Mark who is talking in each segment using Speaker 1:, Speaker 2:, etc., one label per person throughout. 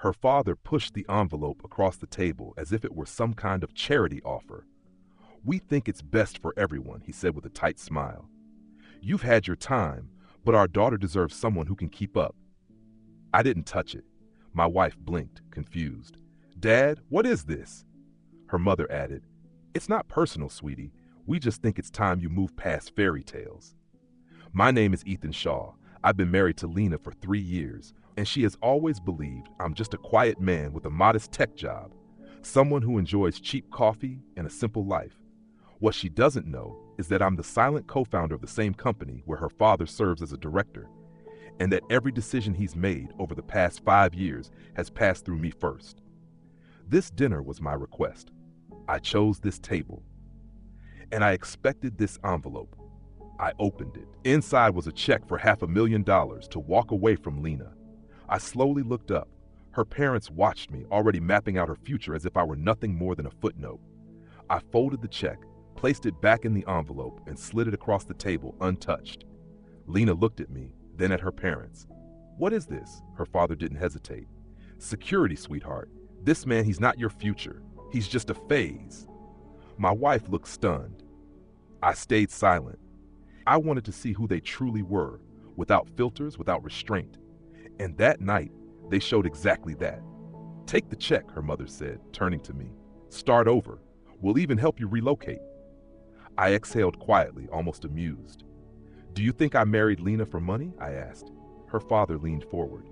Speaker 1: Her father pushed the envelope across the table as if it were some kind of charity offer. "We think it's best for everyone," he said with a tight smile. "You've had your time, but our daughter deserves someone who can keep up." I didn't touch it. My wife blinked, confused. "Dad, what is this?" Her mother added, "It's not personal, sweetie. We just think it's time you move past fairy tales." My name is Ethan Shaw. I've been married to Lena for 3 years, and she has always believed I'm just a quiet man with a modest tech job, someone who enjoys cheap coffee and a simple life. What she doesn't know is that I'm the silent co-founder of the same company where her father serves as a director, and that every decision he's made over the past 5 years has passed through me first. This dinner was my request. I chose this table, and I expected this envelope. I opened it. Inside was a check for $500,000 to walk away from Lena. I slowly looked up. Her parents watched me, already mapping out her future as if I were nothing more than a footnote. I folded the check, placed it back in the envelope, and slid it across the table untouched. Lena looked at me, then at her parents. "What is this?" Her father didn't hesitate. "Security, sweetheart. This man, he's not your future. He's just a phase." My wife looked stunned. I stayed silent. I wanted to see who they truly were, without filters, without restraint. And that night, they showed exactly that. "Take the check," her mother said, turning to me. "Start over. We'll even help you relocate." I exhaled quietly, almost amused. "Do you think I married Lena for money?" I asked. Her father leaned forward.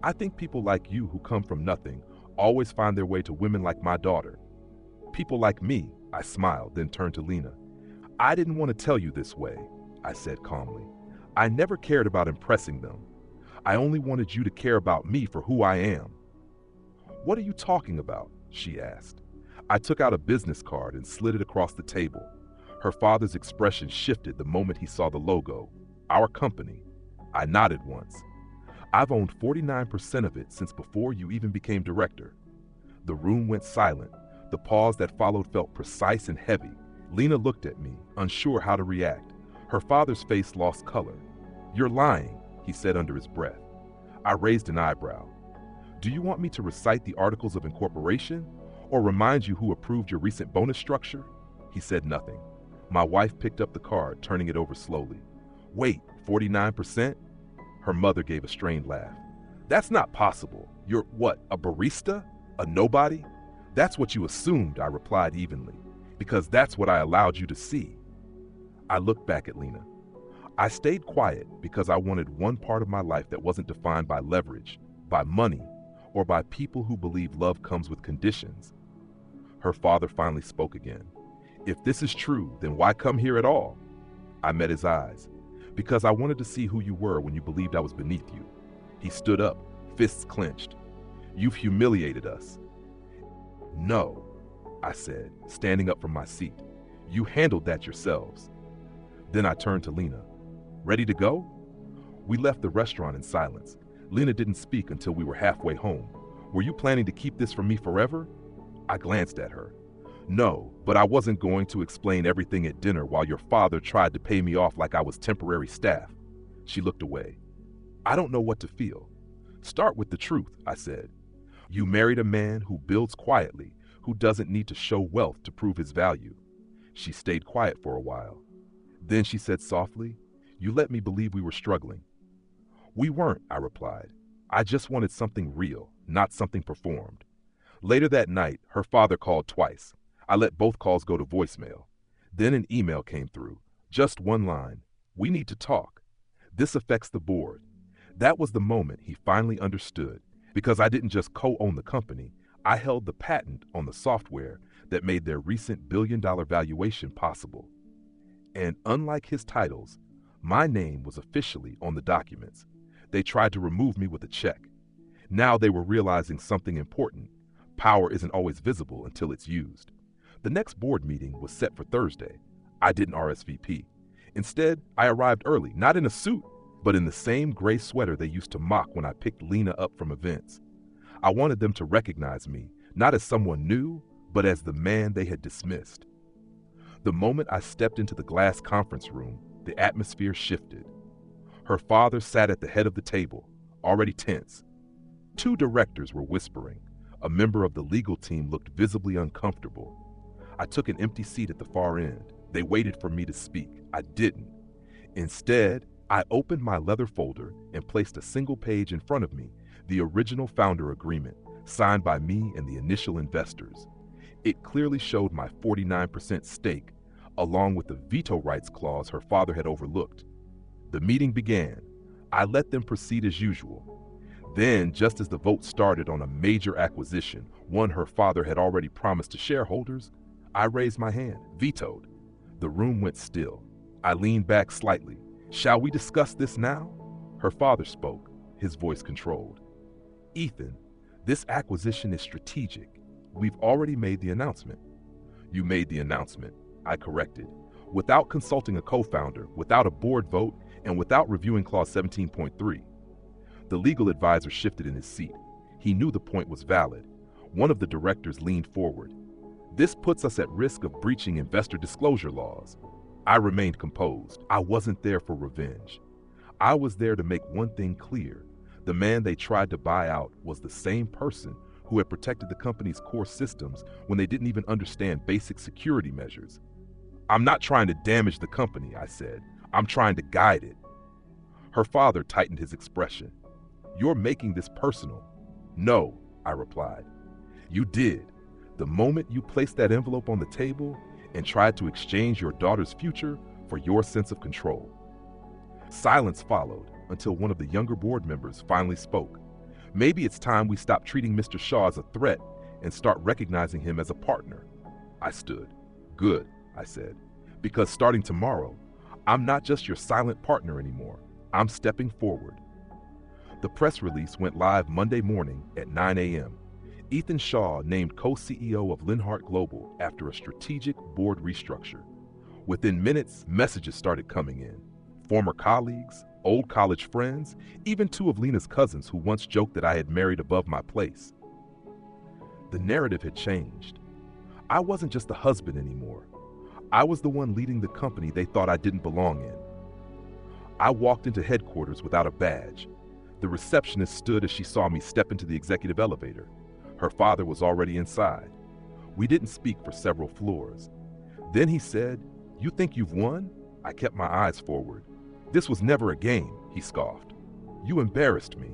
Speaker 1: "I think people like you who come from nothing always find their way to women like my daughter. People like me," I smiled, then turned to Lena. "I didn't want to tell you this way," I said calmly. "I never cared about impressing them. I only wanted you to care about me for who I am." "What are you talking about?" she asked. I took out a business card and slid it across the table. Her father's expression shifted the moment he saw the logo, our company. I nodded once. "I've owned 49% of it since before you even became director." The room went silent. The pause that followed felt precise and heavy. Lena looked at me, unsure how to react. Her father's face lost color. "You're lying," he said under his breath. I raised an eyebrow. "Do you want me to recite the Articles of Incorporation or remind you who approved your recent bonus structure?" He said nothing. My wife picked up the card, turning it over slowly. "Wait, 49%? Her mother gave a strained laugh. "That's not possible. You're what, a barista? A nobody?" "That's what you assumed," I replied evenly, "because that's what I allowed you to see." I looked back at Lena. I stayed quiet because I wanted one part of my life that wasn't defined by leverage, by money, or by people who believe love comes with conditions. Her father finally spoke again. "If this is true, then why come here at all?" I met his eyes. "Because I wanted to see who you were when you believed I was beneath you." He stood up, fists clenched. "You've humiliated us." "No," I said, standing up from my seat. "You handled that yourselves." Then I turned to Lena. "Ready to go?" We left the restaurant in silence. Lena didn't speak until we were halfway home. "Were you planning to keep this from me forever?" I glanced at her. "No, but I wasn't going to explain everything at dinner while your father tried to pay me off like I was temporary staff." She looked away. "I don't know what to feel." "Start with the truth," I said. "You married a man who builds quietly, who doesn't need to show wealth to prove his value." She stayed quiet for a while. Then she said softly, "You let me believe we were struggling." "We weren't," I replied. "I just wanted something real, not something performed." Later that night, her father called twice. I let both calls go to voicemail. Then an email came through. Just one line. "We need to talk. This affects the board." That was the moment he finally understood, because I didn't just co-own the company, I held the patent on the software that made their recent billion-dollar valuation possible. And unlike his titles, my name was officially on the documents. They tried to remove me with a check. Now they were realizing something important. Power isn't always visible until it's used. The next board meeting was set for Thursday. I didn't RSVP. Instead, I arrived early, not in a suit, but in the same gray sweater they used to mock when I picked Lena up from events. I wanted them to recognize me, not as someone new, but as the man they had dismissed. The moment I stepped into the glass conference room, the atmosphere shifted. Her father sat at the head of the table, already tense. Two directors were whispering. A member of the legal team looked visibly uncomfortable. I took an empty seat at the far end. They waited for me to speak. I didn't. Instead, I opened my leather folder and placed a single page in front of me, the original founder agreement, signed by me and the initial investors. It clearly showed my 49% stake, along with the veto rights clause her father had overlooked. The meeting began. I let them proceed as usual. Then, just as the vote started on a major acquisition, one her father had already promised to shareholders, I raised my hand, vetoed. The room went still. I leaned back slightly. "Shall we discuss this now?" Her father spoke, his voice controlled. "Ethan, this acquisition is strategic. We've already made the announcement." "You made the announcement," I corrected, "without consulting a co-founder, without a board vote, and without reviewing Clause 17.3. The legal advisor shifted in his seat. He knew the point was valid. One of the directors leaned forward. "This puts us at risk of breaching investor disclosure laws." I remained composed. I wasn't there for revenge. I was there to make one thing clear. The man they tried to buy out was the same person who had protected the company's core systems when they didn't even understand basic security measures. "I'm not trying to damage the company," I said. "I'm trying to guide it." Her father tightened his expression. "You're making this personal." "No," I replied. "You did. The moment you placed that envelope on the table and tried to exchange your daughter's future for your sense of control." Silence followed until one of the younger board members finally spoke. "Maybe it's time we stop treating Mr. Shaw as a threat and start recognizing him as a partner." I stood. "Good," I said, "because starting tomorrow, I'm not just your silent partner anymore. I'm stepping forward." The press release went live Monday morning at 9 a.m. Ethan Shaw named co-CEO of Linhart Global after a strategic board restructure. Within minutes, messages started coming in. Former colleagues, old college friends, even two of Lena's cousins who once joked that I had married above my place. The narrative had changed. I wasn't just a husband anymore. I was the one leading the company they thought I didn't belong in. I walked into headquarters without a badge. The receptionist stood as she saw me step into the executive elevator. Her father was already inside. We didn't speak for several floors. Then he said, "You think you've won?" I kept my eyes forward. "This was never a game," he scoffed. "You embarrassed me."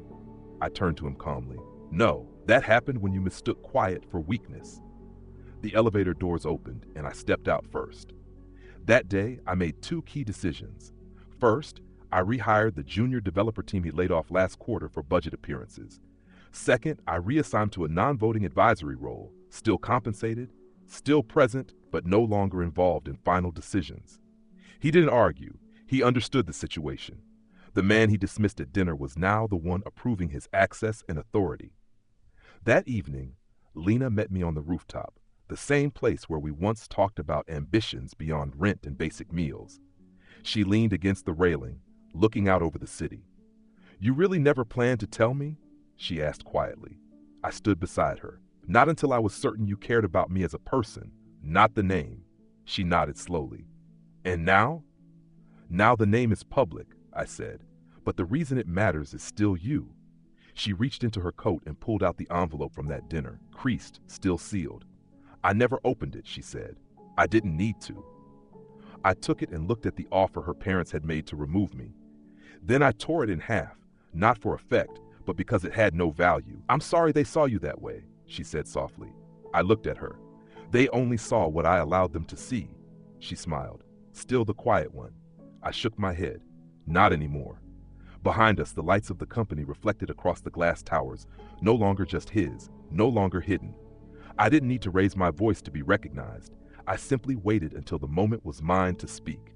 Speaker 1: I turned to him calmly. "No, that happened when you mistook quiet for weakness." The elevator doors opened and I stepped out first. That day, I made two key decisions. First, I rehired the junior developer team he laid off last quarter for budget appearances. Second, I reassigned to a non-voting advisory role, still compensated, still present, but no longer involved in final decisions. He didn't argue. He understood the situation. The man he dismissed at dinner was now the one approving his access and authority. That evening, Lena met me on the rooftop, the same place where we once talked about ambitions beyond rent and basic meals. She leaned against the railing, looking out over the city. "You really never planned to tell me?" she asked quietly. I stood beside her. "Not until I was certain you cared about me as a person, not the name." She nodded slowly. "And now?" "Now the name is public," I said, "but the reason it matters is still you." She reached into her coat and pulled out the envelope from that dinner, creased, still sealed. "I never opened it," she said. "I didn't need to." I took it and looked at the offer her parents had made to remove me. Then I tore it in half, not for effect, but because it had no value. "I'm sorry they saw you that way," she said softly. I looked at her. "They only saw what I allowed them to see." She smiled, still the quiet one. I shook my head. "Not anymore." Behind us, the lights of the company reflected across the glass towers, no longer just his, no longer hidden. I didn't need to raise my voice to be recognized. I simply waited until the moment was mine to speak.